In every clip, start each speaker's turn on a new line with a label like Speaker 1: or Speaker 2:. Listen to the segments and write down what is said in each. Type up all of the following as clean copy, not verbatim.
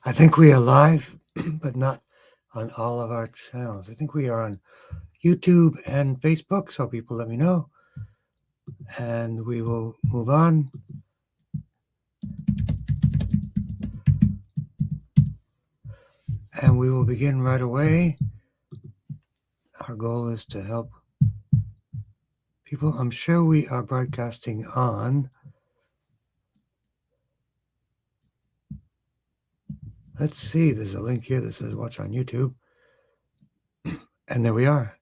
Speaker 1: I think we are live, but not on all of our channels. I think we are on YouTube and Facebook, so people let me know. And we will move on. And we will begin right away. Our goal is to help people. I'm sure we are broadcasting on. Let's see, there's a link here that says watch on YouTube. And there we are.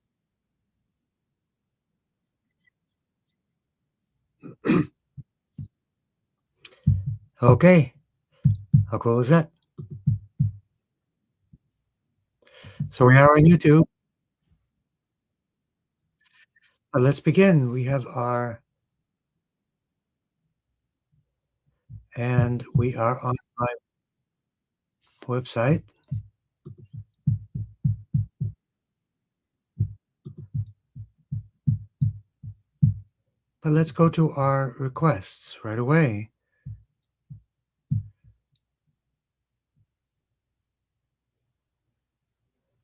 Speaker 1: Okay. How cool is that? So we are on YouTube. But let's begin. We have our, and we are on my website. But let's go to our requests right away.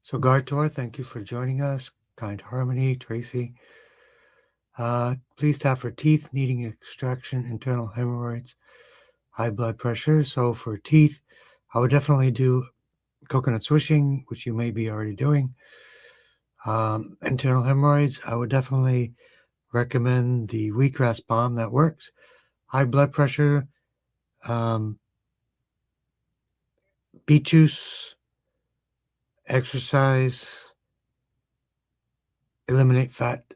Speaker 1: So Gartor, thank you for joining us. Kind Harmony, Tracy. Please tap for teeth needing extraction, internal hemorrhoids, high blood pressure. So for teeth, I would definitely do coconut swishing, which you may be already doing. Internal hemorrhoids, I would definitely recommend the wheatgrass balm. That works. High blood pressure, beet juice, exercise, eliminate fat,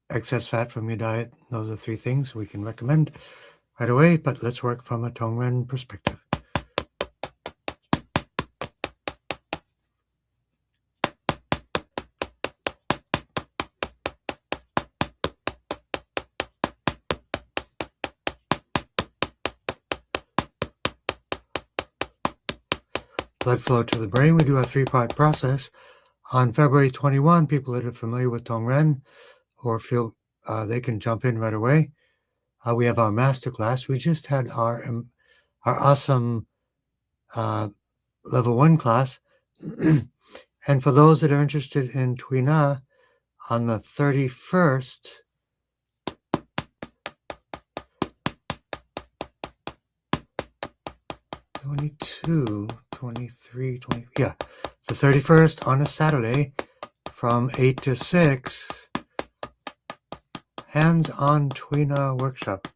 Speaker 1: excess fat from your diet. Those are 3 things we can recommend right away, but let's work from a Tongren perspective. Blood flow to the brain. We do a 3-part process. On February 21, people that are familiar with Tongren or feel they can jump in right away. We have our Masterclass. We just had our awesome level 1 class. And for those that are interested in Tui Na, on the 31st, the 31st on a Saturday from 8 to 6, hands-on Tui Na Workshop.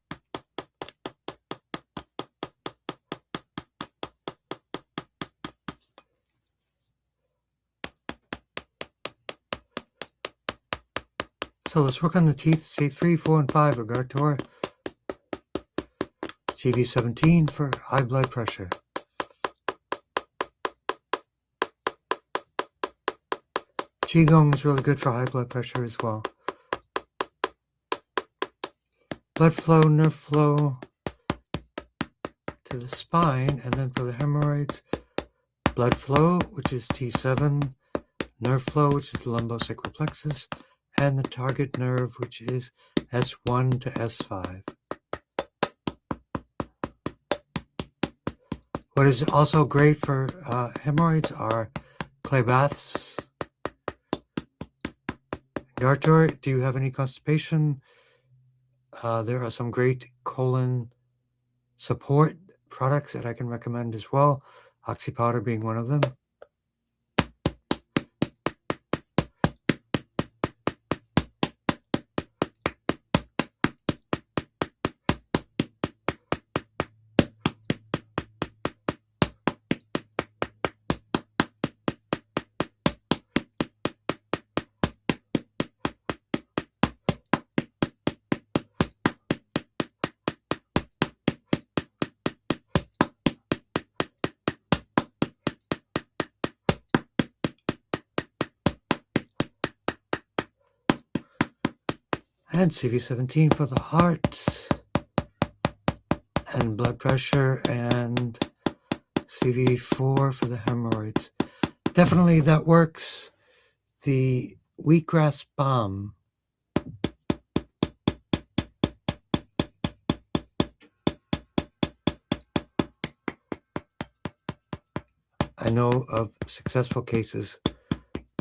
Speaker 1: So let's work on the teeth, C3, 4, and 5, Gartor. CV17 for high blood pressure. Qigong is really good for high blood pressure as well. Blood flow, nerve flow to the spine, and then for the hemorrhoids, blood flow, which is T7, nerve flow, which is the lumbosacral plexus, and the target nerve, which is S1 to S5. What is also great for hemorrhoids are clay baths. Gartor, do you have any constipation? There are some great colon support products that I can recommend as well, oxy powder being one of them. And CV17 for the heart and blood pressure, and CV4 for the hemorrhoids. Definitely that works. The wheatgrass balm. I know of successful cases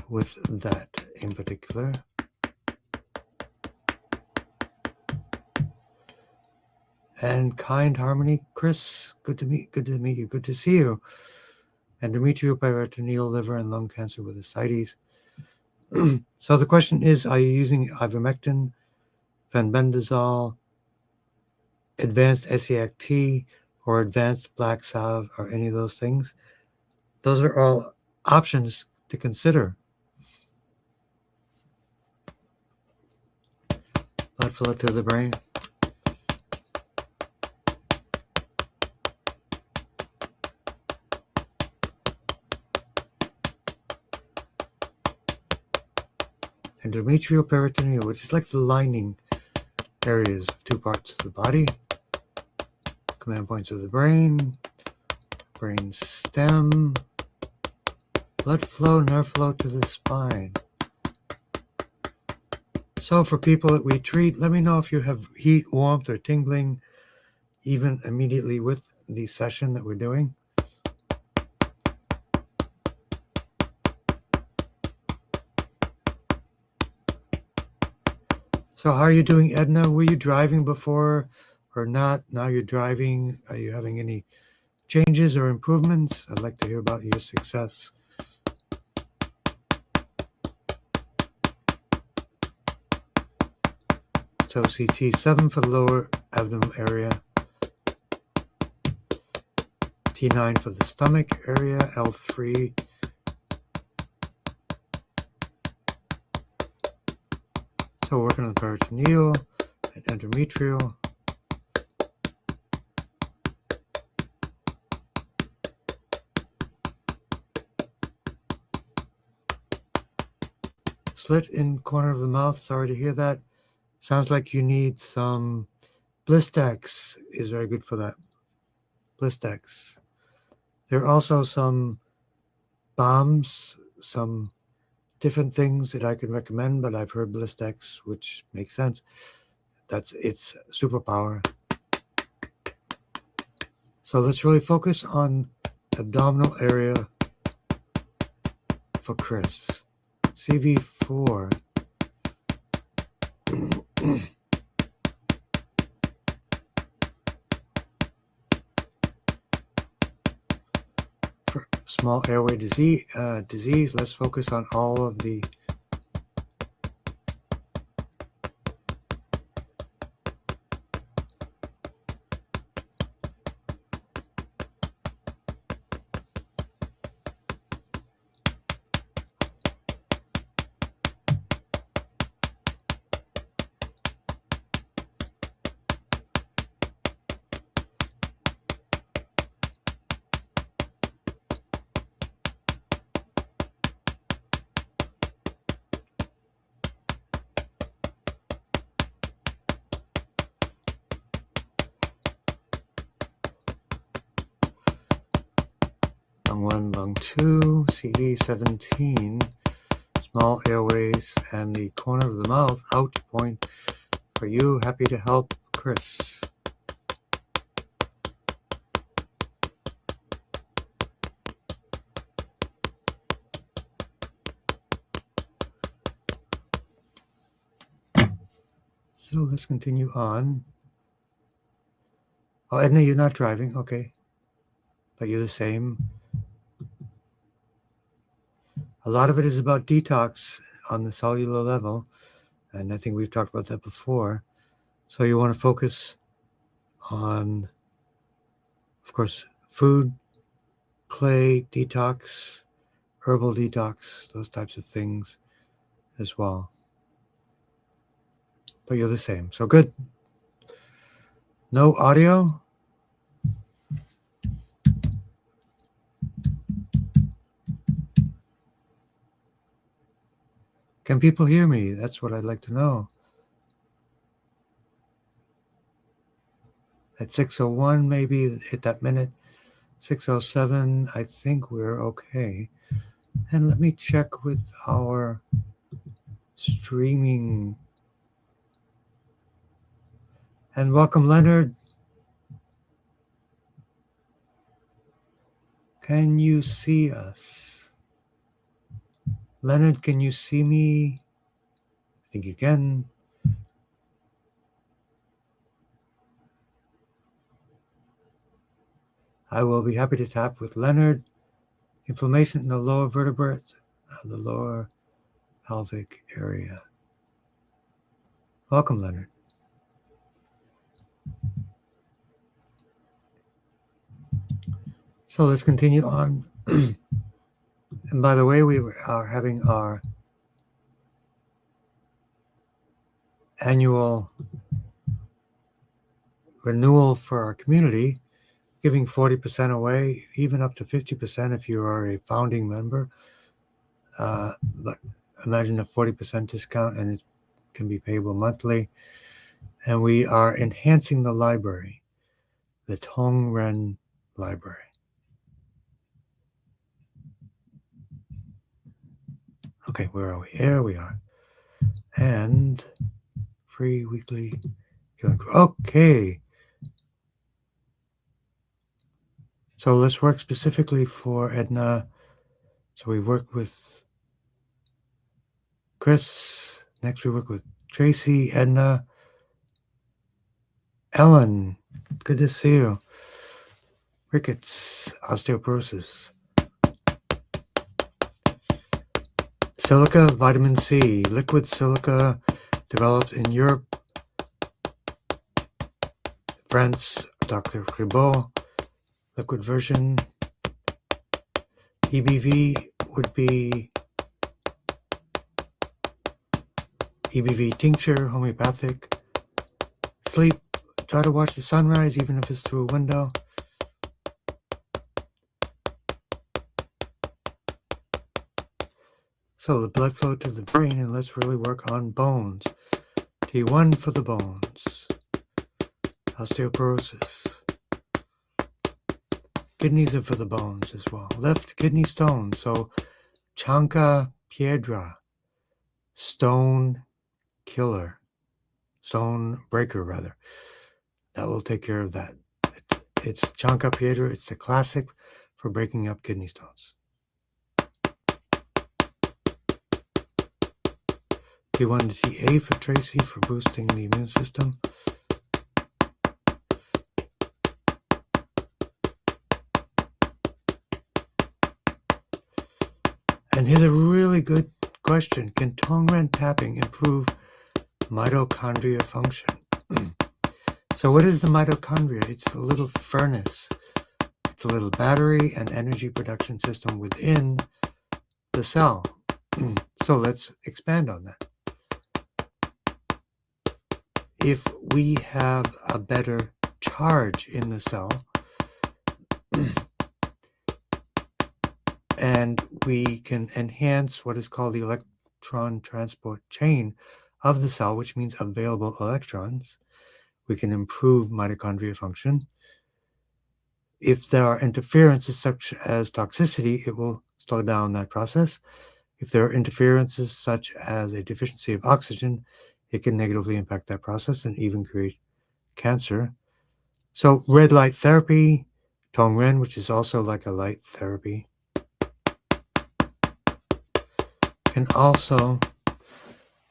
Speaker 1: with that in particular. And Kind Harmony, Chris, good to meet you, good to see you. Endometrioperitoneal liver and lung cancer with ascites. So the question is, are you using ivermectin, fenbendazole, advanced SEACT, or advanced black salve, or any of those things? Those are all options to consider. Blood flow to the brain. Endometrial peritoneal, which is like the lining areas of two parts of the body. Command points of the brain stem, blood flow, nerve flow to the spine. So for people that we treat, let me know if you have heat, warmth, or tingling, even immediately with the session that we're doing. So how are you doing, Edna? Were you driving before or not? Now you're driving. Are you having any changes or improvements? I'd like to hear about your success. So CT7 for the lower abdomen area, T9 for the stomach area, L3 so we're working on the peritoneal and endometrial. Slit in corner of the mouth, sorry to hear that. Sounds like you need some Blistex is very good for that. Blistex. There are also some balms, some different things that I could recommend, but I've heard Blistex, which makes sense. That's its superpower. So let's really focus on abdominal area for Chris. CV4. For small airway disease, let's focus on all of the lung 1, lung 2, CD17, small airways, and the corner of the mouth out point for you. Happy to help, Chris. So let's continue on. Oh, Edna, you're not driving, okay. But you're the same. A lot of it is about detox on the cellular level, and I think we've talked about that before. So you want to focus on, of course, food, clay, detox, herbal detox, those types of things as well. But you're the same, so good. No audio? Can people hear me? That's what I'd like to know. At 6:01, maybe hit that minute. 6:07, I think we're okay. And let me check with our streaming. And welcome, Leonard. Can you see us? Leonard, can you see me? I think you can. I will be happy to tap with Leonard. Inflammation in the lower vertebrae, the lower pelvic area. Welcome, Leonard. So let's continue on. And by the way, we are having our annual renewal for our community, giving 40% away, even up to 50% if you are a founding member. But imagine a 40% discount, and it can be payable monthly. And we are enhancing the library, the Tongren library. Okay, where are we? Here we are. And free weekly healing. Okay. So let's work specifically for Edna. So we work with Chris. Next we work with Tracy, Edna, Ellen. Good to see you. Rickets, osteoporosis. Silica, vitamin C, liquid silica developed in Europe, France, Dr. Ribot, liquid version. EBV would be EBV tincture, homeopathic. Sleep, try to watch the sunrise even if it's through a window. So the blood flow to the brain, and let's really work on bones. T1 for the bones. Osteoporosis. Kidneys are for the bones as well. Left kidney stone. So Chanca Piedra. Stone killer. Stone breaker, rather. That will take care of that. It's Chanca Piedra. It's the classic for breaking up kidney stones. T1 to TA for Tracy for boosting the immune system. And here's a really good question. Can Tongren tapping improve mitochondria function? So what is the mitochondria? It's the little furnace. It's a little battery and energy production system within the cell. So let's expand on that. If we have a better charge in the cell, and we can enhance what is called the electron transport chain of the cell, which means available electrons, we can improve mitochondria function. If there are interferences such as toxicity, it will slow down that process. If there are interferences such as a deficiency of oxygen, it can negatively impact that process and even create cancer. So red light therapy, Tongren, which is also like a light therapy, can also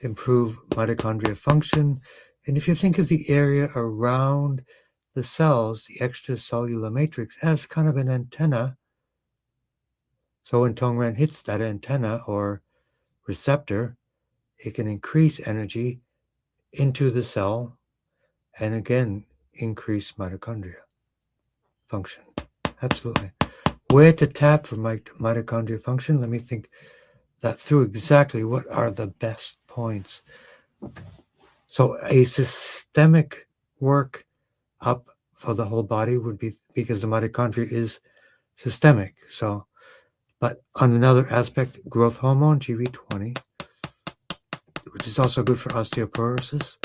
Speaker 1: improve mitochondria function. And if you think of the area around the cells, the extracellular matrix, as kind of an antenna, so when Tongren hits that antenna or receptor, it can increase energy into the cell and again increase mitochondria function. Absolutely. Where to tap for mitochondria function? Let me think that through exactly what are the best points. So a systemic work up for the whole body would be, because the mitochondria is systemic. So, but on another aspect, growth hormone, GV20, which is also good for osteoporosis.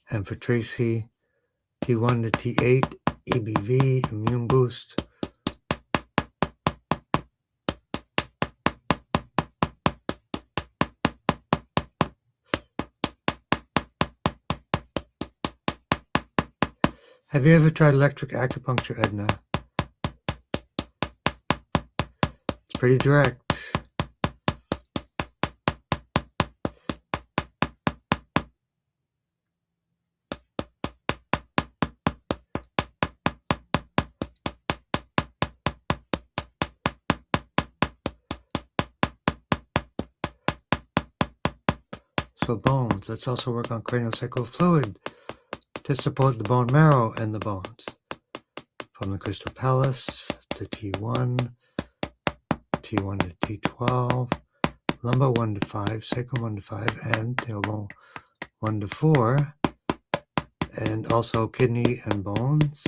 Speaker 1: And for Tracy, T1 to T8, EBV, immune boost. Have you ever tried electric acupuncture, Edna? It's pretty direct. So bones, let's also work on craniosacral fluid to support the bone marrow and the bones. From the crystal palace to T1, T1 to T12, lumbar 1 to 5, sacrum 1 to 5, and tailbone 1 to 4, and also kidney and bones.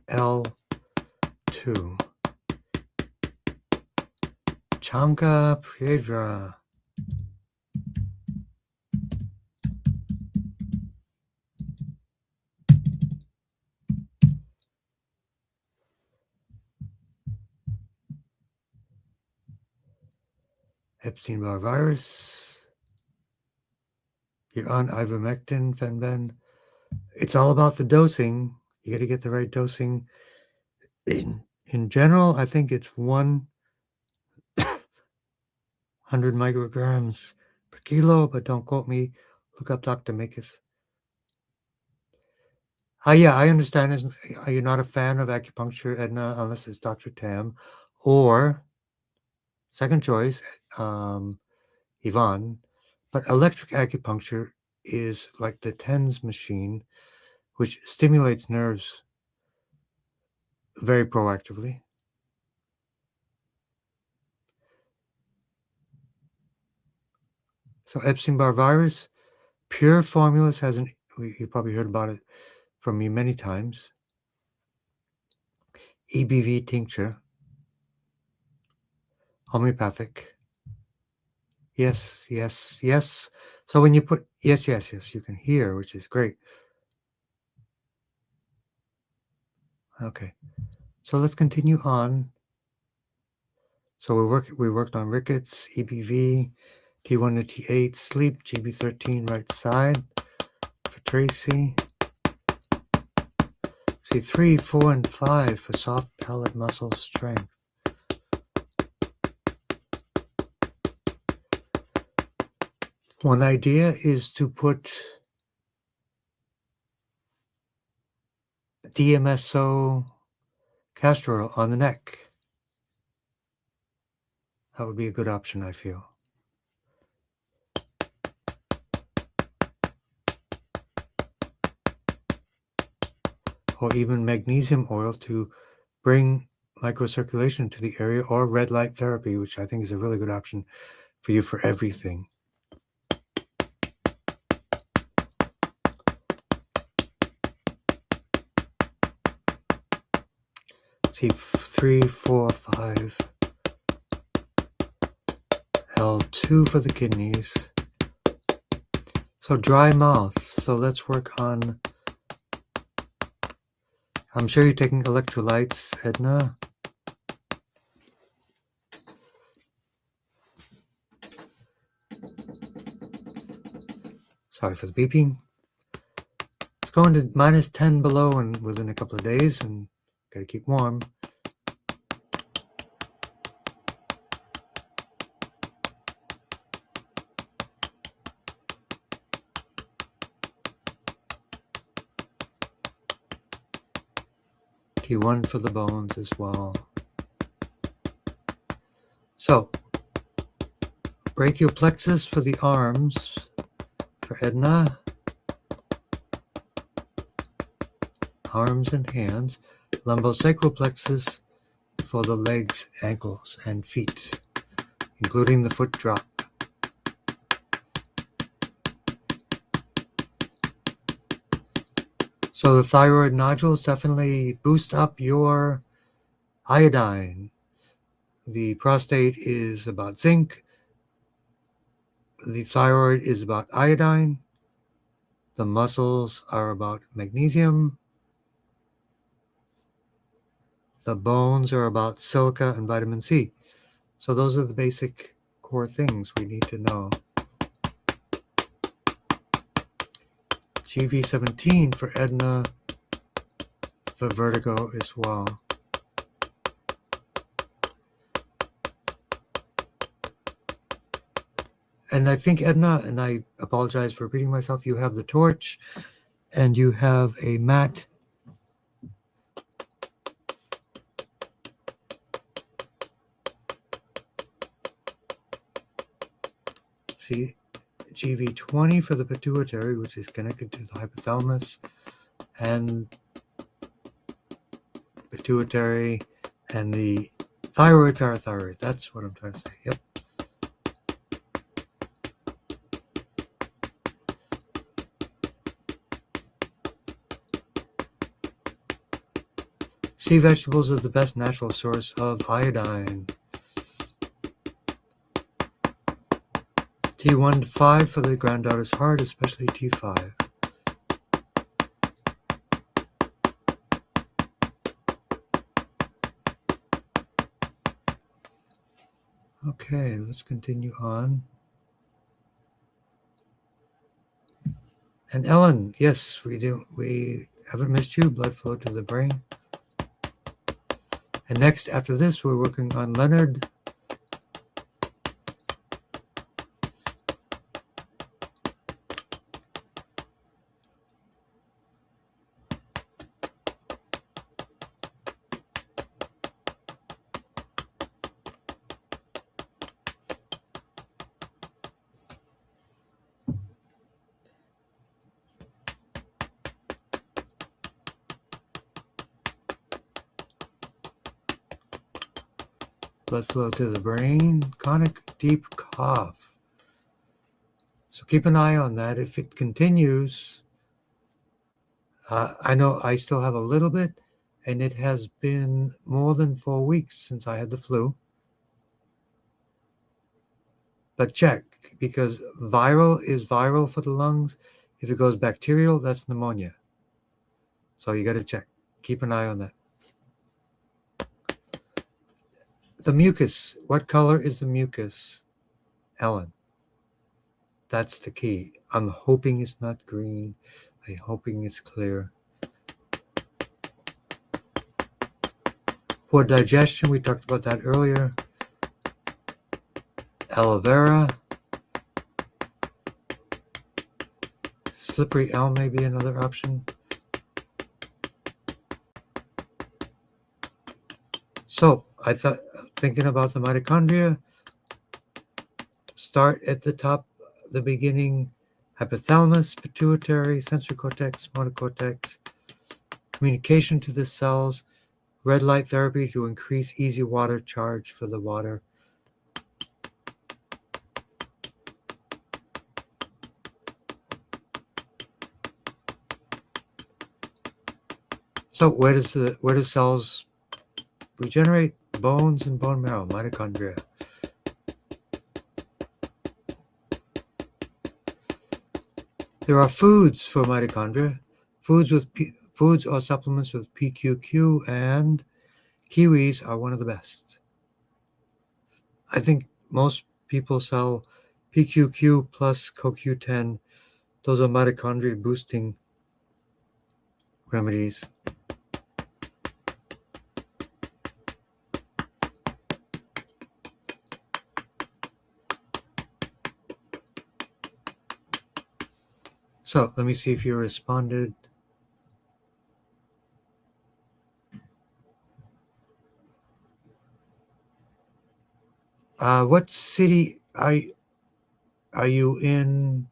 Speaker 1: L2. Chanka Piedra. Epstein-Barr virus. You're on ivermectin, Fenben. It's all about the dosing. You got to get the right dosing. In general, I think it's 100 micrograms per kilo, but don't quote me. Look up Dr. Makis. Yeah, I understand. Are you not a fan of acupuncture, Edna, unless it's Dr. Tam? Or, second choice, Yvonne. But electric acupuncture is like the TENS machine, which stimulates nerves very proactively. So Epstein-Barr virus, pure formulas you probably heard about it from me many times. EBV tincture, homeopathic. Yes. So when you put yes, you can hear, which is great. Okay, so let's continue on. So we worked on rickets, EBV, T1 to T8, sleep, GB13 right side for Tracy. See 3, 4, and 5 for soft palate muscle strength. One idea is to put DMSO castor oil on the neck. That would be a good option, I feel. Or even magnesium oil to bring microcirculation to the area, or red light therapy, which I think is a really good option for you for everything. See 3, 4, 5. L2 for the kidneys. So dry mouth. So let's work on. I'm sure you're taking electrolytes, Edna. Sorry for the beeping. It's going to minus 10 below and within a couple of days, and gotta keep warm. T1 for the bones as well. So, brachial plexus for the arms for Edna. Arms and hands. Lumbosacral plexus for the legs, ankles, and feet, including the foot drop. So the thyroid nodules definitely boost up your iodine. The prostate is about zinc. The thyroid is about iodine. The muscles are about magnesium. The bones are about silica and vitamin C. So those are the basic core things we need to know. GV17 for Edna for vertigo as well. And I think, Edna, and I apologize for repeating myself, you have the torch and you have a mat. See, GV20 for the pituitary, which is connected to the hypothalamus, and pituitary and the thyroid, parathyroid. That's what I'm trying to say. Yep. Sea vegetables are the best natural source of iodine. T1 to 5 for the granddaughter's heart, especially T5. Okay, let's continue on. And Ellen, yes, we do. We haven't missed you. Blood flow to the brain. And next, after this, we're working on Leonard. Blood flow to the brain, chronic deep cough. So keep an eye on that. If it continues, I know I still have a little bit, and it has been more than 4 weeks since I had the flu. But check, because viral is viral for the lungs. If it goes bacterial, that's pneumonia. So you got to check. Keep an eye on that. The mucus. What color is the mucus, Ellen? That's the key. I'm hoping it's not green. I'm hoping it's clear. For digestion, we talked about that earlier. Aloe vera. Slippery elm may be another option. So I thought, thinking about the mitochondria, start at the top, the beginning, hypothalamus, pituitary, sensory cortex, motor cortex, communication to the cells, red light therapy to increase easy water charge for the water. So where do cells regenerate? Bones and bone marrow, mitochondria. There are foods for mitochondria, foods or supplements with PQQ, and kiwis are one of the best. I think most people sell PQQ plus CoQ10. Those are mitochondria boosting remedies. So let me see if you responded. What city are you in,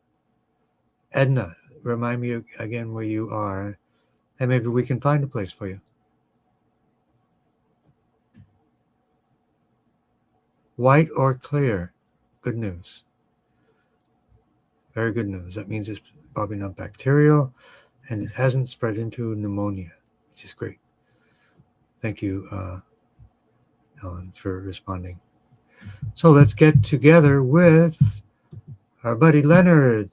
Speaker 1: Edna? Remind me again where you are, and maybe we can find a place for you. White or clear? Good news. Very good news. That means it's probably not bacterial, and it hasn't spread into pneumonia, which is great. Thank you, Ellen, for responding. So let's get together with our buddy Leonard.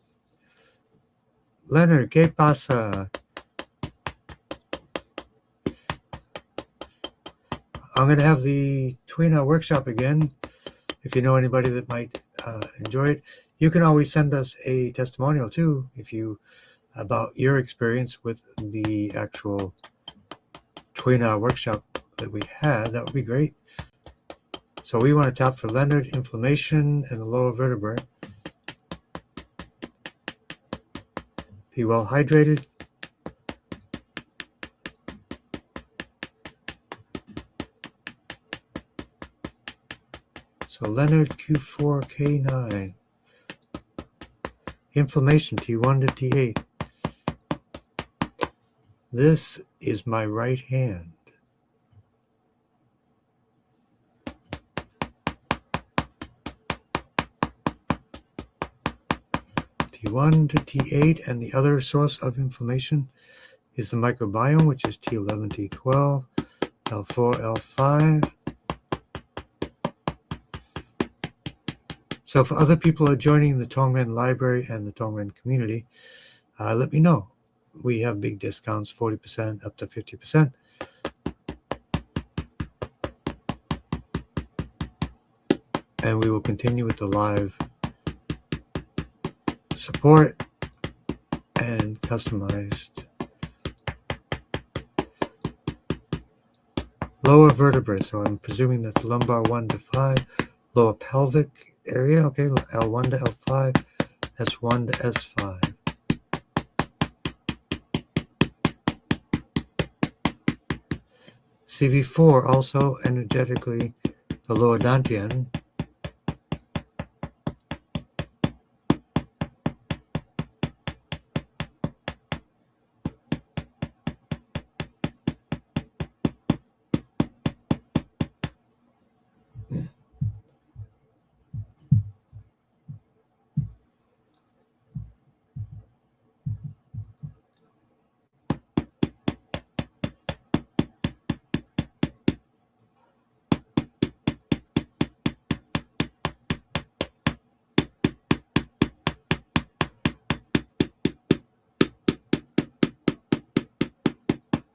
Speaker 1: Leonard, ¿qué pasa? I'm going to have the Tui Na Workshop again. If you know anybody that might enjoy it, you can always send us a testimonial too. If you about your experience with the actual Tui Na Workshop that we had. That would be great. So we want to tap for Leonard, inflammation, and the lower vertebrae. Be well hydrated. So Leonard, Q4, K9. Inflammation, T1 to T8. This is my right hand. T1 to T8, and the other source of inflammation is the microbiome, which is T11, T12, L4, L5. So for other people who are joining the Tongren library and the Tongren community, let me know. We have big discounts, 40% up to 50%. And we will continue with the live support and customized lower vertebrae. So I'm presuming that's lumbar 1 to 5, lower pelvic area, okay, L1 to L5, S1 to S5. CV4 also energetically the lower dantian.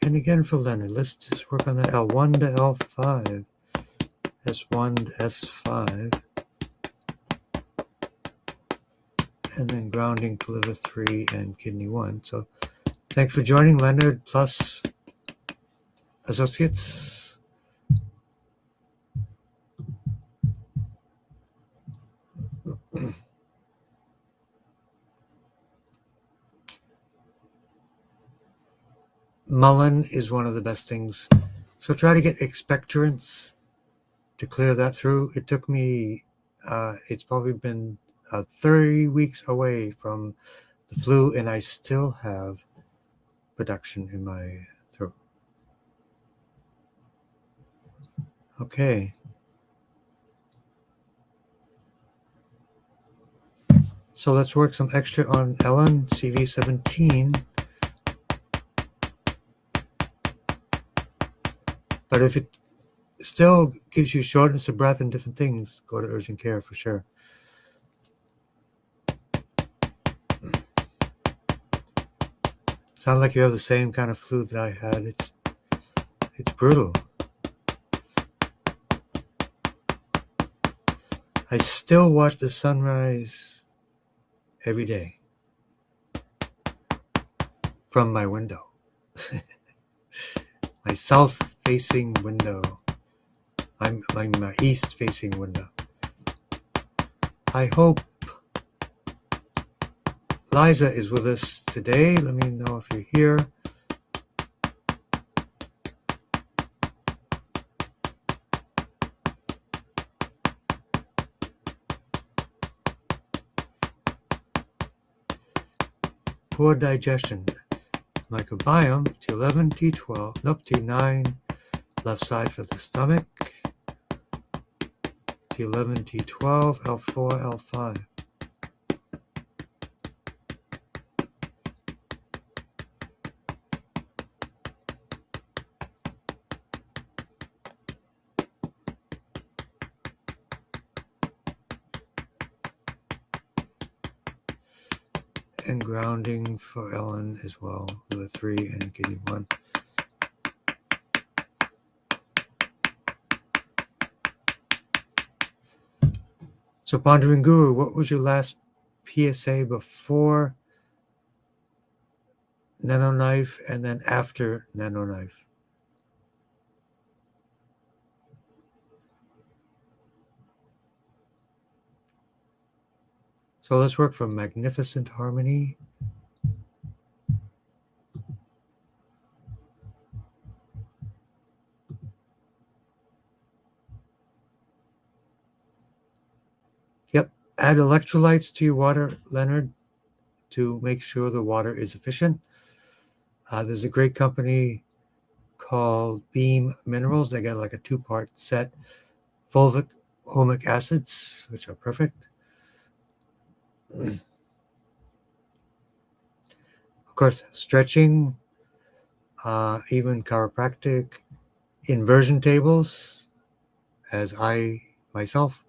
Speaker 1: And again for Leonard, let's just work on that L1 to L5, S1 to S5, and then grounding to liver 3 and kidney 1. So thanks for joining, Leonard plus associates. Mullein is one of the best things. So try to get expectorants to clear that through. It took me, it's probably been 30 weeks away from the flu, and I still have production in my throat. Okay. So let's work some extra on Ellen, CV17. But if it still gives you shortness of breath and different things, go to urgent care for sure. Sound like you have the same kind of flu that I had. It's brutal. I still watch the sunrise every day from my window. My south-facing window. My east-facing window. I hope Liza is with us today. Let me know if you're here. Poor digestion. Microbiome, T11, T12, nope, T9, left side for the stomach, T11, T12, L4, L5. And grounding for Ellen as well, liver 3 and kidney 1. So Pondering Guru, what was your last PSA before nano knife and then after nano knife. So let's work from magnificent harmony. Yep, add electrolytes to your water, Leonard, to make sure the water is efficient. There's a great company called Beam Minerals. They got like a 2-part set, fulvic humic acids, which are perfect. Of course, stretching, even chiropractic, inversion tables, as I myself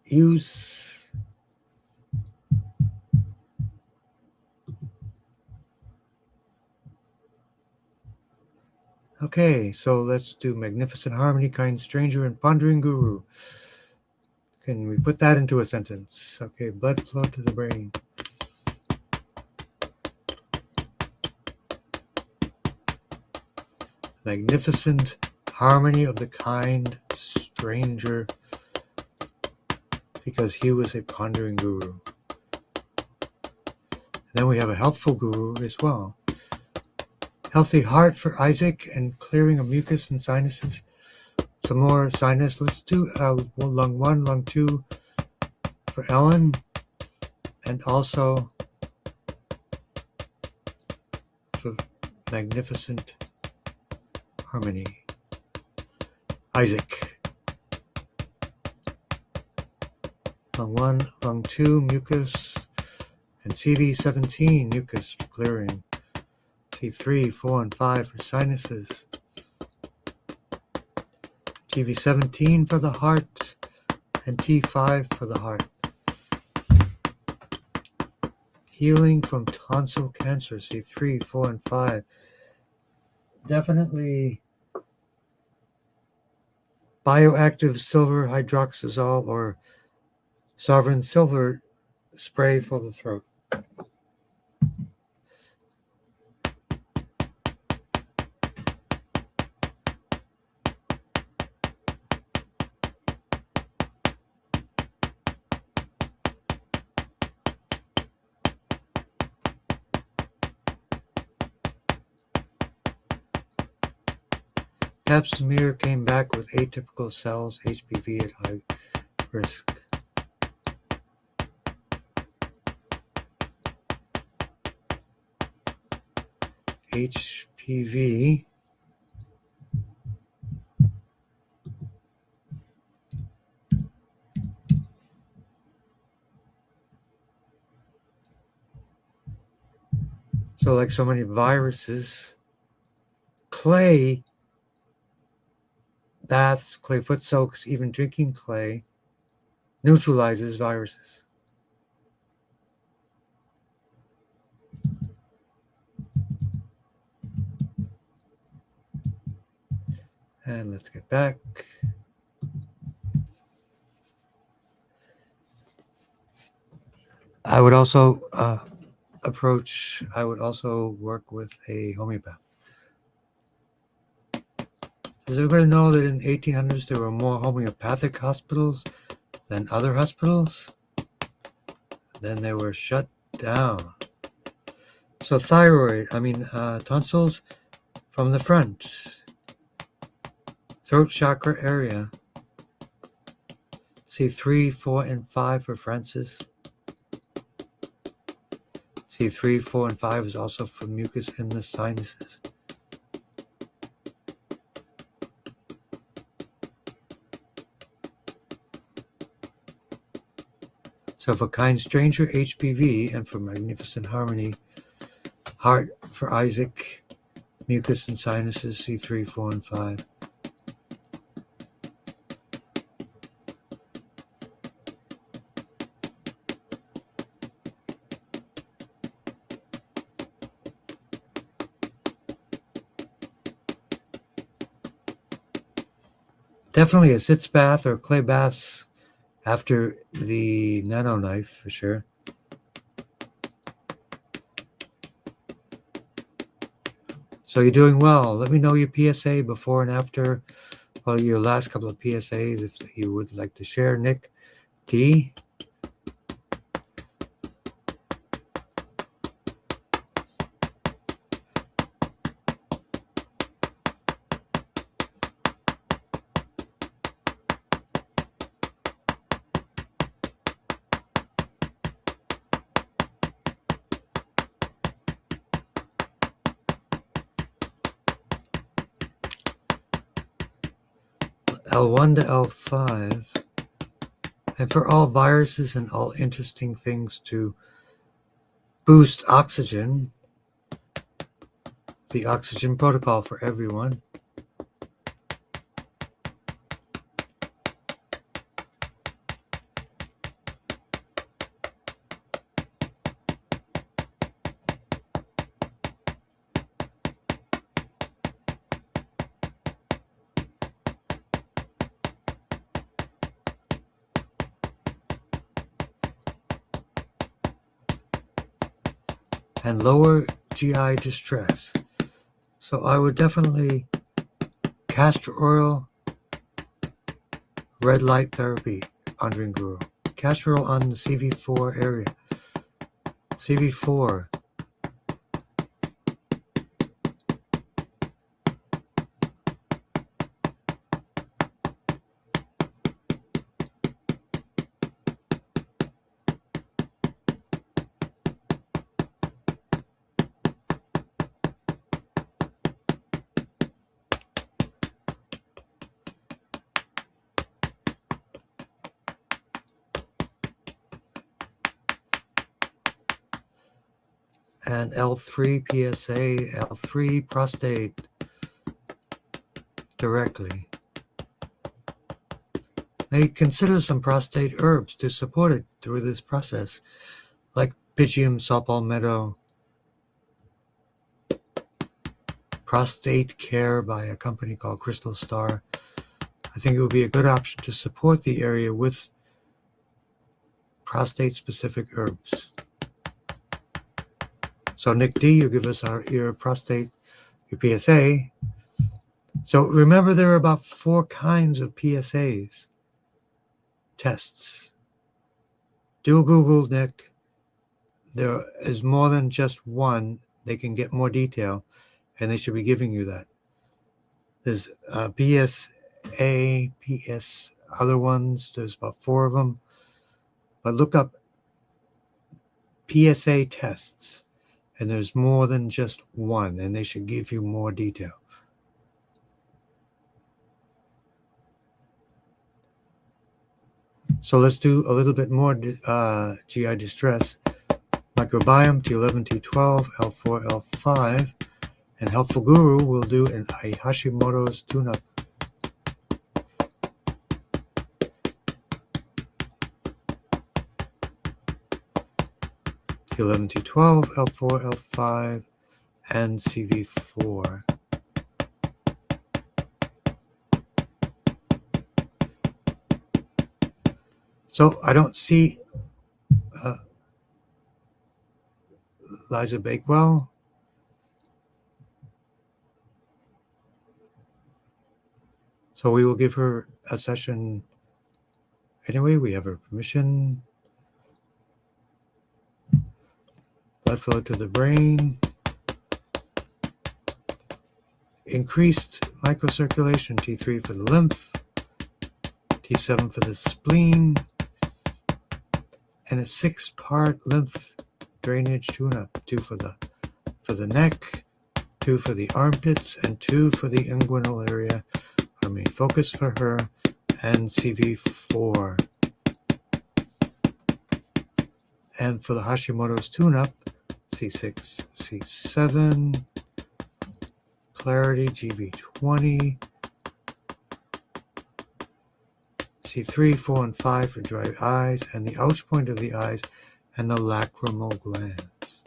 Speaker 1: use. Okay, so let's do Magnificent Harmony, Kind Stranger, and Pondering Guru. Can we put that into a sentence? Okay, blood flow to the brain. Magnificent harmony of the kind stranger, because he was a pondering guru. And then we have a healthful guru as well. Healthy heart for Isaac and clearing of mucus and sinuses. Some more sinus. Let's do lung 1, lung 2 for Ellen, and also for magnificent harmony, Isaac. Lung 1, lung 2, mucus, and CV17, mucus clearing. C3, 4, and 5 for sinuses. TV17 for the heart, and T5 for the heart. Healing from tonsil cancer, C3, 4, and 5. Definitely bioactive silver hydroxazole or sovereign silver spray for the throat. Pap smear came back with atypical cells, HPV at high risk. HPV so like so many viruses, clay baths, clay foot soaks, even drinking clay neutralizes viruses. And let's get back. I would also work with a homeopath. Does everybody know that in the 1800s there were more homeopathic hospitals than other hospitals? Then they were shut down. So tonsils from the front, throat chakra area. See 3, 4, and 5 for Francis. See 3, 4, and 5 is also for mucus in the sinuses. So for kind stranger, HPV, and for magnificent harmony, heart for Isaac, mucus and sinuses, C3, 4, and 5. Definitely a sitz bath or clay baths after the nano knife for sure. So you're doing well. Let me know your PSA before and after, well, your last couple of PSAs, if you would like to share. Nick D. L1 to L5. And for all viruses and all interesting things to boost oxygen, the oxygen protocol for everyone. And lower GI distress. So I would definitely castor oil, red light therapy, Tongren Guru. Castor oil on the CV4 area. CV4. And L3 PSA, L3 prostate directly. May consider some prostate herbs to support it through this process, like Pygium, saw palmetto, prostate care by a company called Crystal Star. I think it would be a good option to support the area with prostate-specific herbs. So Nick D, you give us your prostate, your PSA. So remember, there are about 4 kinds of PSAs tests. Do a Google, Nick. There is more than just one. They can get more detail, and they should be giving you that. There's PSA, PS, other ones. There's about 4 of them. But look up PSA tests, and there's more than just one, and they should give you more detail. So let's do a little bit more GI distress. Microbiome, T11, T12, L4, L5, and Helpful Guru will do a Hashimoto's tune-up. T11, T12, L4, L5, and CV4. So I don't see Liza Bakewell. So we will give her a session anyway. We have her permission. Blood flow to the brain. Increased microcirculation, T3 for the lymph, T7 for the spleen, and a 6-part lymph drainage tune-up, 2 for the neck, 2 for the armpits, and 2 for the inguinal area. Our main focus for her, and CV4. And for the Hashimoto's tune-up, C6, C7, clarity, GB20, C3, 4, and 5 for dry eyes, and the ouch point of the eyes, and the lacrimal glands.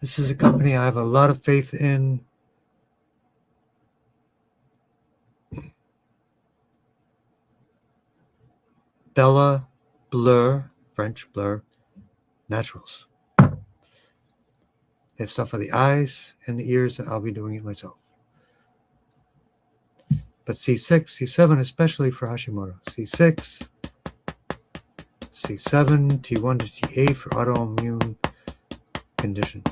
Speaker 1: This is a company I have a lot of faith in. Bella Blur, French Blur, Naturals. They have stuff for the eyes and the ears, and I'll be doing it myself. But C6, C7, especially for Hashimoto. C6, C7, T1 to T8 for autoimmune condition.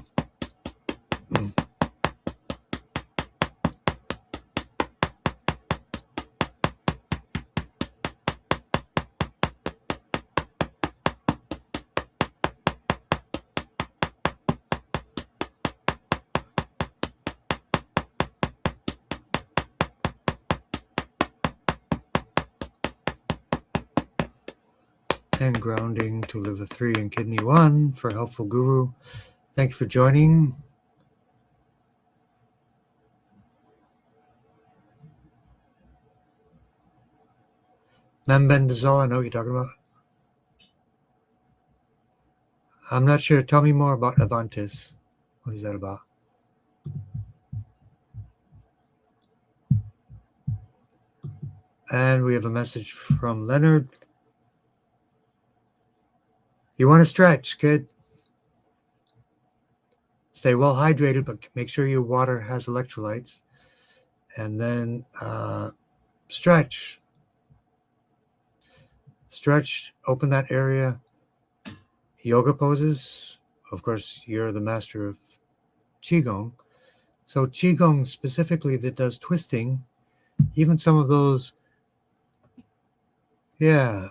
Speaker 1: And grounding to liver 3 and kidney 1 for Helpful Guru. Thank you for joining. Membendazole, I know what you're talking about. I'm not sure. Tell me more about Avantis. What is that about? And we have a message from Leonard. You want to stretch, kid. Stay well hydrated, but make sure your water has electrolytes. And then stretch. Stretch, open that area. Yoga poses. Of course, you're the master of Qigong. So Qigong specifically that does twisting, even some of those, the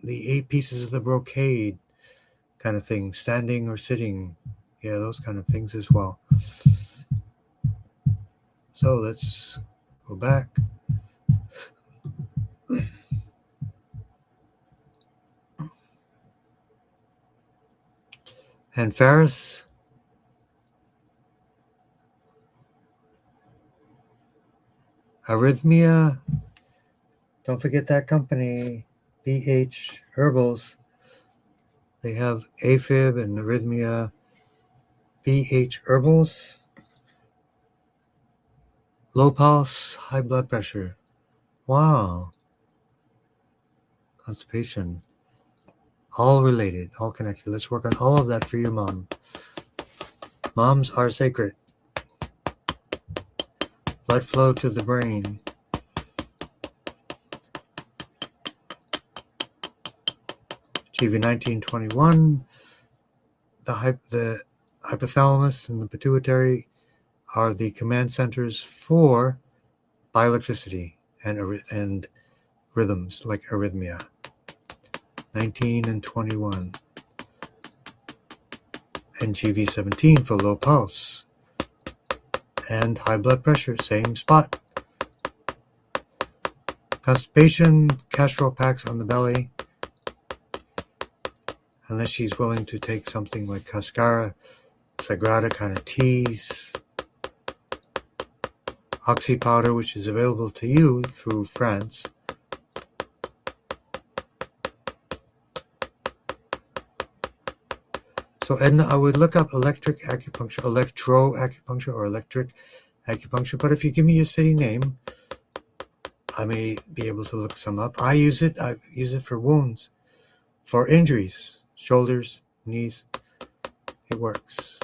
Speaker 1: 8 pieces of the brocade kind of thing, standing or sitting, those kind of things as well. So let's go back. And Ferris, Arrhythmia, don't forget that company, BH Herbals. They have AFib and Arrhythmia, BH Herbals. Low pulse, high blood pressure. Wow. Constipation. All related, all connected. Let's work on all of that for your mom. Moms are sacred. Blood flow to the brain. TV 1921. The hypothalamus and the pituitary are the command centers for bioelectricity and rhythms like arrhythmia. 19 and 21. And GV 17 for low pulse. And high blood pressure, same spot. Constipation, castrol packs on the belly. Unless she's willing to take something like Cascara, Sagrada kind of teas. Oxy powder, which is available to you through France. So Edna, I would look up electro acupuncture, or electric acupuncture. But if you give me your city name, I may be able to look some up. I use it for wounds, for injuries, shoulders, knees. It works.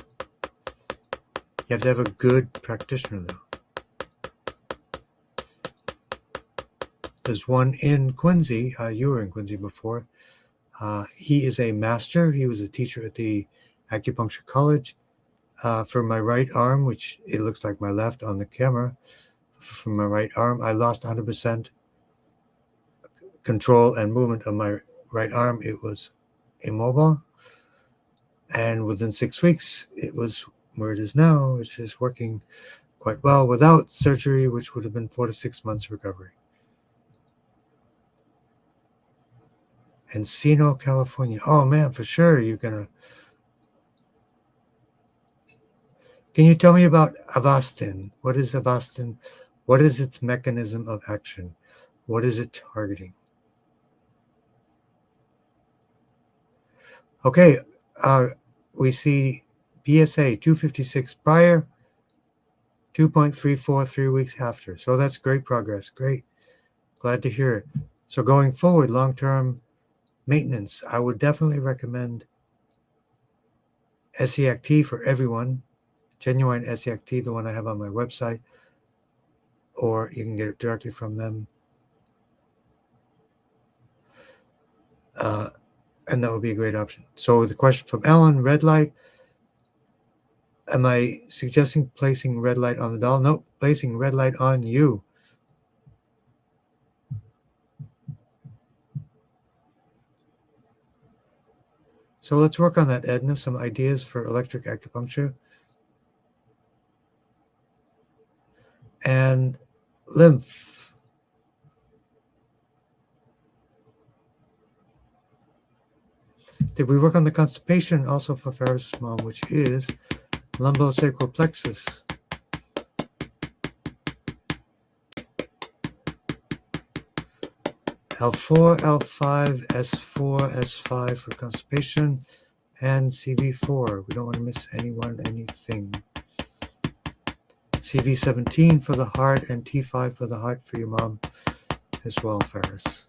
Speaker 1: You have to have a good practitioner, though. There's one in Quincy. You were in Quincy before. He is a master. He was a teacher at the acupuncture college. For my right arm, which it looks like my left on the camera, from my right arm, I lost 100% control and movement of my right arm. It was immobile. And within 6 weeks, it was where it is now, which is working quite well without surgery, which would have been 4 to 6 months recovery. Encino, California. Oh man, for sure you're gonna. Can you tell me about Avastin? What is Avastin? What is its mechanism of action? What is it targeting? Okay, we see PSA 256 prior, 2.34 3 weeks after. So that's great progress. Great. Glad to hear it. So going forward, long-term maintenance, I would definitely recommend SEACT for everyone, genuine SEACT, the one I have on my website, or you can get it directly from them. And that would be a great option. So the question from Ellen, red light. Am I suggesting placing red light on the doll? No, placing red light on you. So let's work on that, Edna. Some ideas for electric acupuncture. And lymph. Did we work on the constipation also for Ferris's mom, which is lumbosacral plexus? L4, L5, S4, S5 for constipation, and CV4. We don't want to miss anything. CV17 for the heart, and T5 for the heart for your mom as well, Ferris.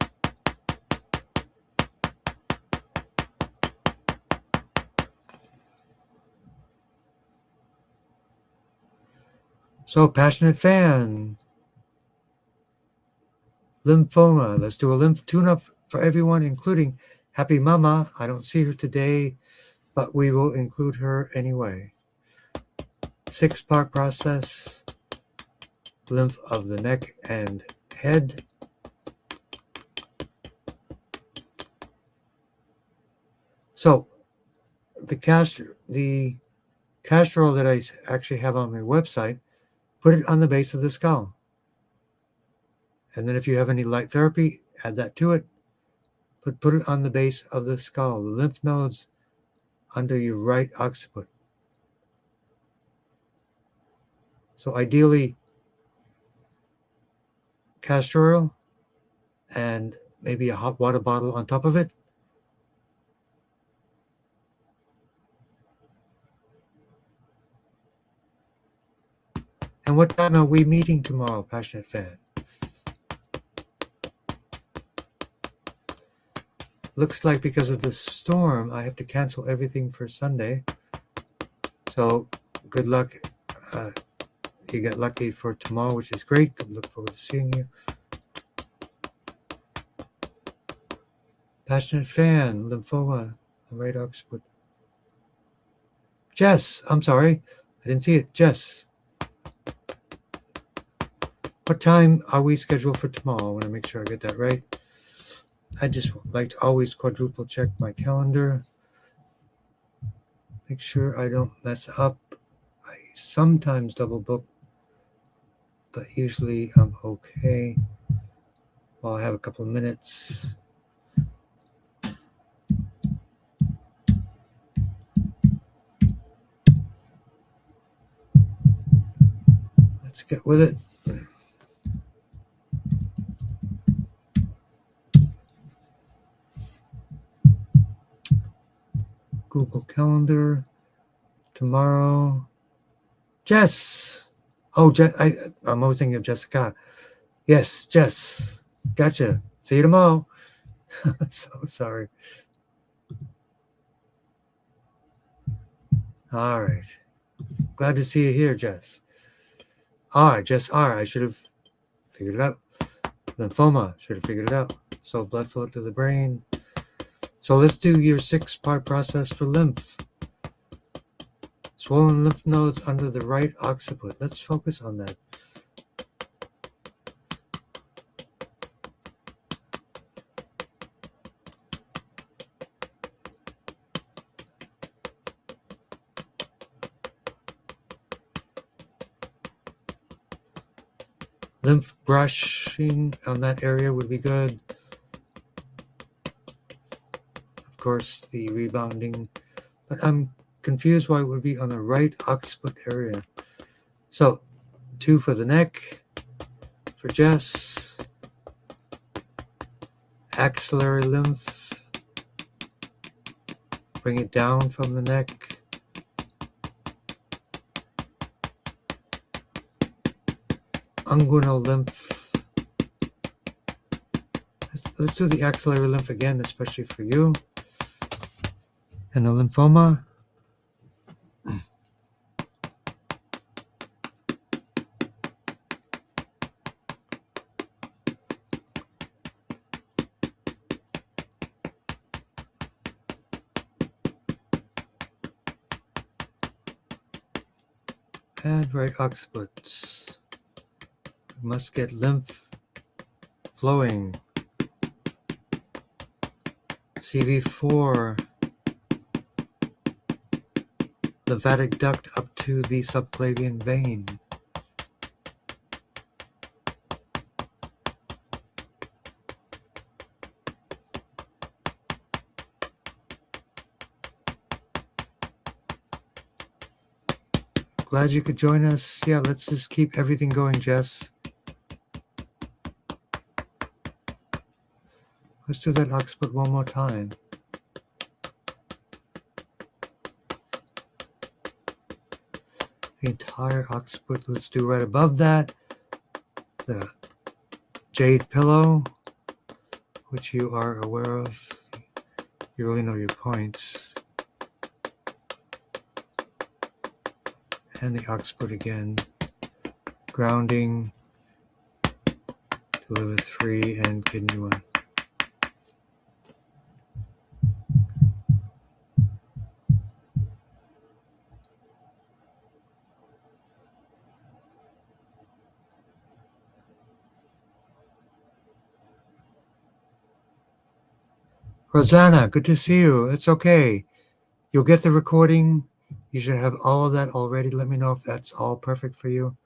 Speaker 1: So, passionate fan. Lymphoma. Let's do a lymph tune-up for everyone, including Happy Mama. I don't see her today, but we will include her anyway. 6-part process. Lymph of the neck and head. So, the castor oil that I actually have on my website, put it on the base of the skull. And then if you have any light therapy, add that to it. But put it on the base of the skull, the lymph nodes under your right occiput. So ideally, castor oil and maybe a hot water bottle on top of it. And what time are we meeting tomorrow, Passionate Fan? Looks like because of the storm, I have to cancel everything for Sunday. So good luck. You get lucky for tomorrow, which is great. Look forward to seeing you. Passionate Fan, lymphoma, right occiput. Jess, I'm sorry. I didn't see it. Jess. What time are we scheduled for tomorrow? I want to make sure I get that right. I just like to always quadruple check my calendar. Make sure I don't mess up. I sometimes double book, but usually I'm okay. Well, I have a couple of minutes. Let's get with it. Google Calendar. Tomorrow. Jess. Oh, I'm always thinking of Jessica. Yes, Jess. Gotcha. See you tomorrow. So sorry. All right. Glad to see you here, Jess. R, Jess R. I should have figured it out. Lymphoma. Should have figured it out. So blood flow to the brain. So let's do your 6-part process for lymph. Swollen lymph nodes under the right occiput. Let's focus on that. Lymph brushing on that area would be good. Of course, the rebounding, but I'm confused why it would be on the right occiput area. So 2 for the neck, for Jess. Axillary lymph. Bring it down from the neck. Unguinal lymph. let's do the axillary lymph again, especially for you. And the lymphoma. And right occiput. We must get lymph flowing. CV4. Lymphatic duct up to the subclavian vein. Glad you could join us. Yeah, let's just keep everything going, Jess. Let's do that occiput one more time. The entire occiput. Let's do right above that the jade pillow, which you are aware of. You really know your points. And the occiput again. Grounding to liver 3 and kidney 1. Rosanna, good to see you. It's okay. You'll get the recording. You should have all of that already. Let me know if that's all perfect for you.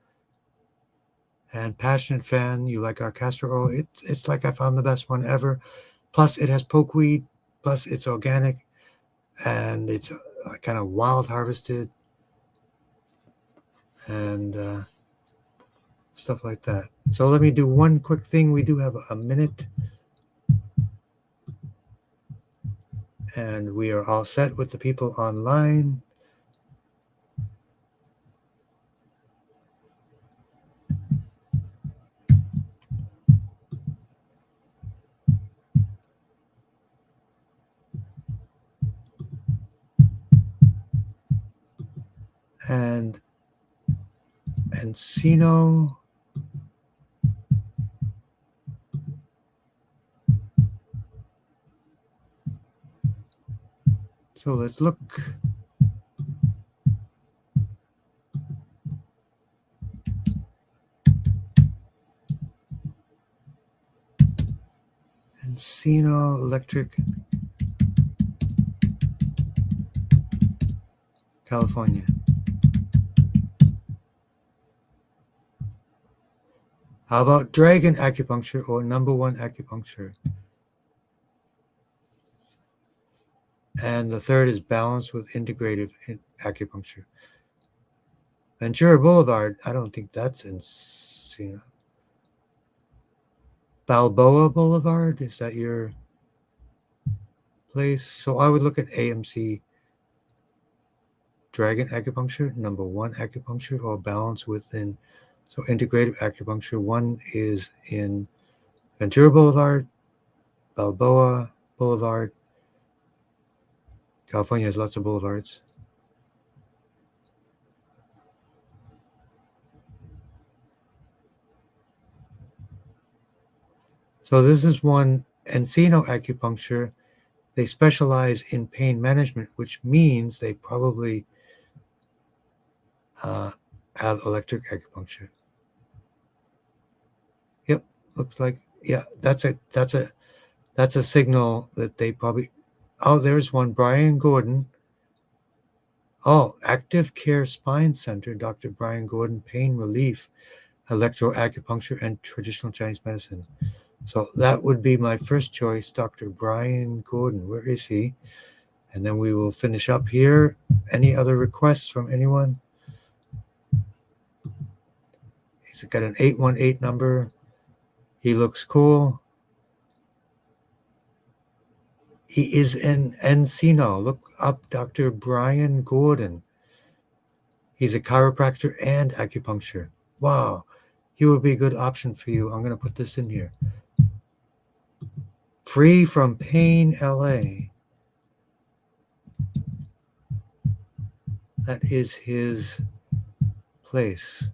Speaker 1: And passionate fan, you like our castor oil. It's like I found the best one ever. Plus it has pokeweed. Plus it's organic. And it's kind of wild harvested. And stuff like that. So let me do one quick thing. We do have a minute. And we are all set with the people online. And Encino. So let's look. Encino Electric, California. How about Dragon Acupuncture or Number 1 Acupuncture? And the third is Balance with Integrative Acupuncture. Ventura Boulevard, I don't think that's Encino. Balboa Boulevard, is that your place? So I would look at AMC Dragon Acupuncture, Number 1 Acupuncture, or Balance Within. So Integrative Acupuncture, one is in Ventura Boulevard, Balboa Boulevard. California has lots of boulevards. So this is one, Encino Acupuncture. They specialize in pain management, which means they probably have electric acupuncture. Yep, looks like, yeah, that's a signal that they probably. Oh, there's one, Brian Gordon. Oh, Active Care Spine Center, Dr. Brian Gordon, pain relief, electroacupuncture, and traditional Chinese medicine. So that would be my first choice, Dr. Brian Gordon. Where is he? And then we will finish up here. Any other requests from anyone? He's got an 818 number. He looks cool. He is in Encino. Look up Dr. Brian Gordon. He's a chiropractor and acupuncture. Wow. He would be a good option for you. I'm going to put this in here. Free from Pain LA. That is his place.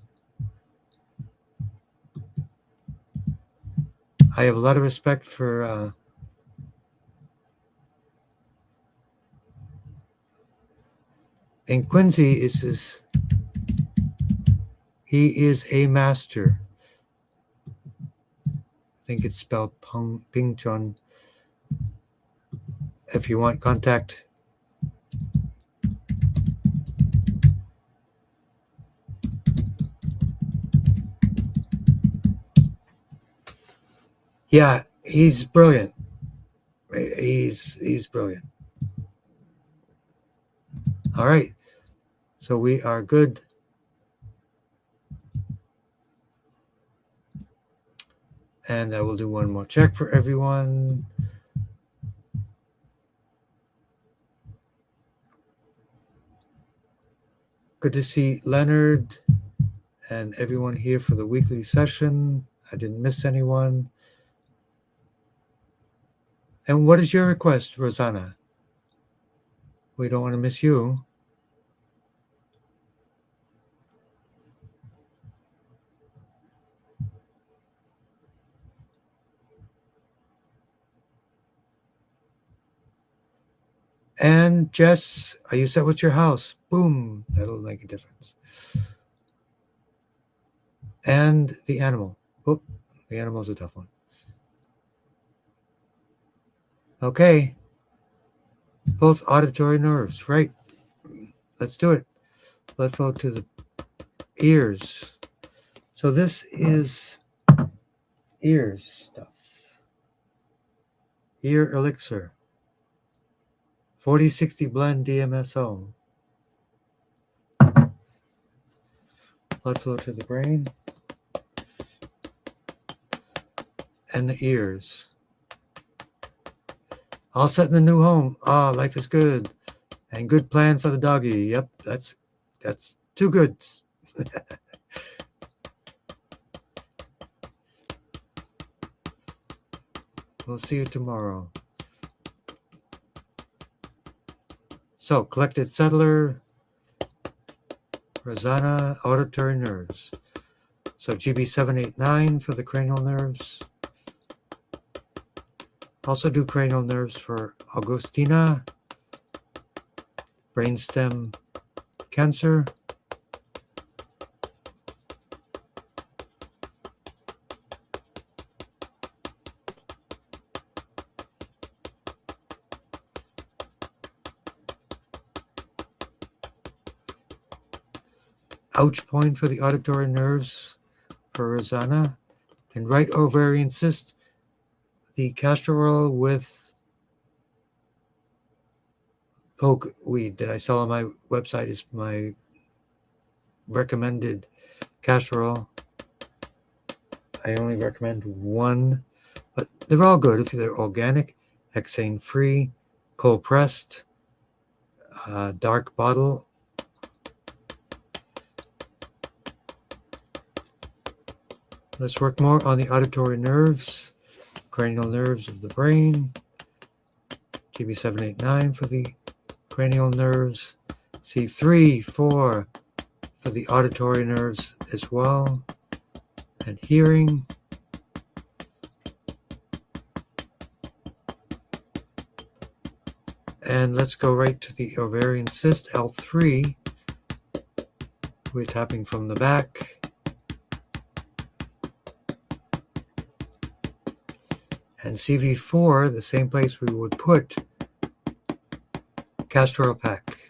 Speaker 1: I have a lot of respect for and Quincy he is a master. I think it's spelled Ping Chun. If you want contact, yeah, he's brilliant. He's brilliant. All right, so we are good. And I will do one more check for everyone. Good to see Leonard and everyone here for the weekly session. I didn't miss anyone. And what is your request, Rosanna? We don't want to miss you. And Jess, are you set with your house? Boom, that'll make a difference. And the animal. Oh, the animal's a tough one. Okay. Both auditory nerves, right? Let's do it. Blood flow to the ears. So this is ears stuff. Ear elixir. 4060 blend DMSO. Blood flow to the brain and the ears. All set in the new home. Ah, life is good. And good plan for the doggy. Yep, that's two goods. We'll see you tomorrow. So, collected settler, Rosanna, auditory nerves. So GB789 for the cranial nerves. Also do cranial nerves for Augustina, brainstem cancer. Ouch point for the auditory nerves for Rosanna. And right ovarian cyst, the castor oil with pokeweed that I sell on my website is my recommended castor oil. I only recommend one, but they're all good if they're organic, hexane free, cold pressed, dark bottle. Let's work more on the auditory nerves, cranial nerves of the brain. GB789 for the cranial nerves. C3, 4 for the auditory nerves as well. And hearing. And let's go right to the ovarian cyst, L3. We're tapping from the back. And CV4, the same place we would put castor oil pack.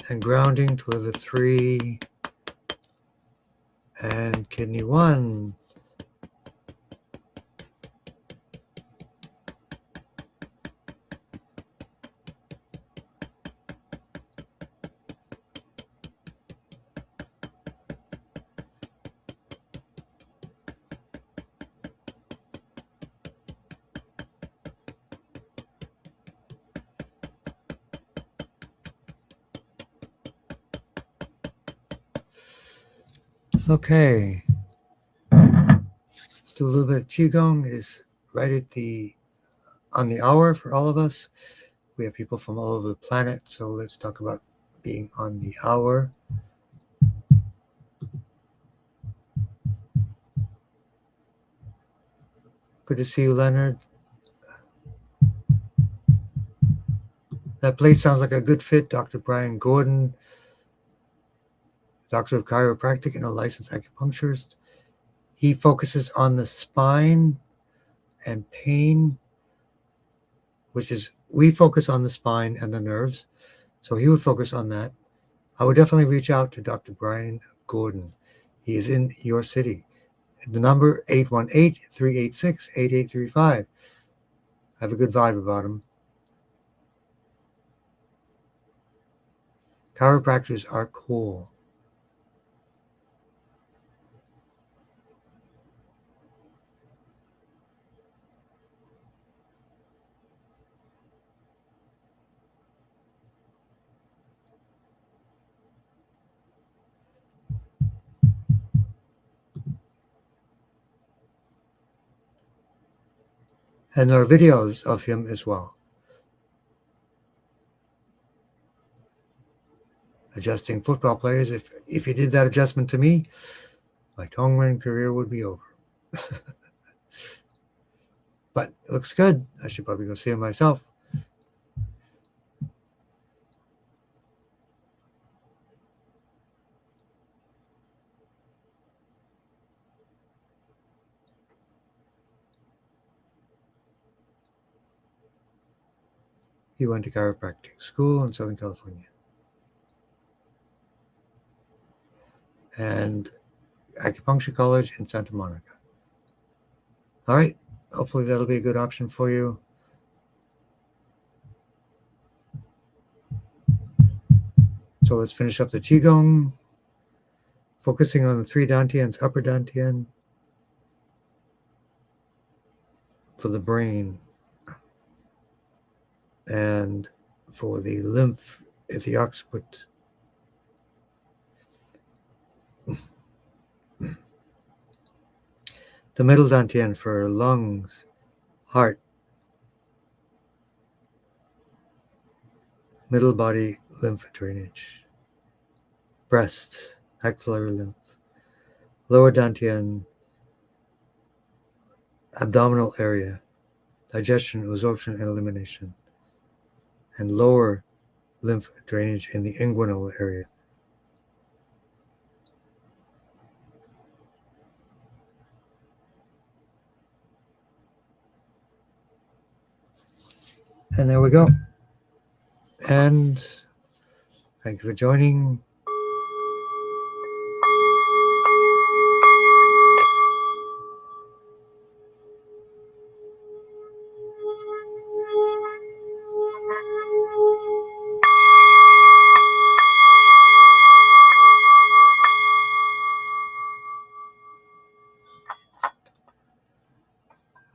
Speaker 1: And grounding to liver 3 and kidney 1. Okay. Let's do a little bit of Qigong. It is right at on the hour for all of us. We have people from all over the planet, so let's talk about being on the hour. Good to see you, Leonard. That place sounds like a good fit. Dr. Brian Gordon, doctor of chiropractic and a licensed acupuncturist. He focuses on the spine and pain, which is, we focus on the spine and the nerves. So he would focus on that. I would definitely reach out to Dr. Brian Gordon. He is in your city. The number 818-386-8835. I have a good vibe about him. Chiropractors are cool. And there are videos of him as well. Adjusting football players. If you did that adjustment to me, my Tongren career would be over. But it looks good. I should probably go see him myself. He went to chiropractic school in Southern California. And acupuncture college in Santa Monica. All right. Hopefully that'll be a good option for you. So let's finish up the Qigong, focusing on the 3 dantians, upper dantian, for the brain, and for the lymph at the occiput. The middle dantian for lungs, heart, middle body lymph drainage, breast, axillary lymph, lower dantian, abdominal area, digestion, absorption, and elimination, and lower lymph drainage in the inguinal area. And there we go. And thank you for joining.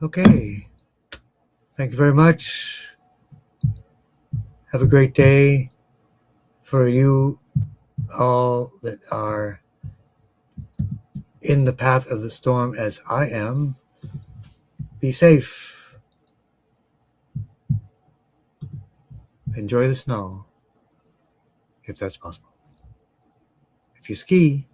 Speaker 1: Okay. Thank you very much. Have a great day. For you all that are in the path of the storm as I am, be safe. Enjoy the snow, if that's possible. If you ski,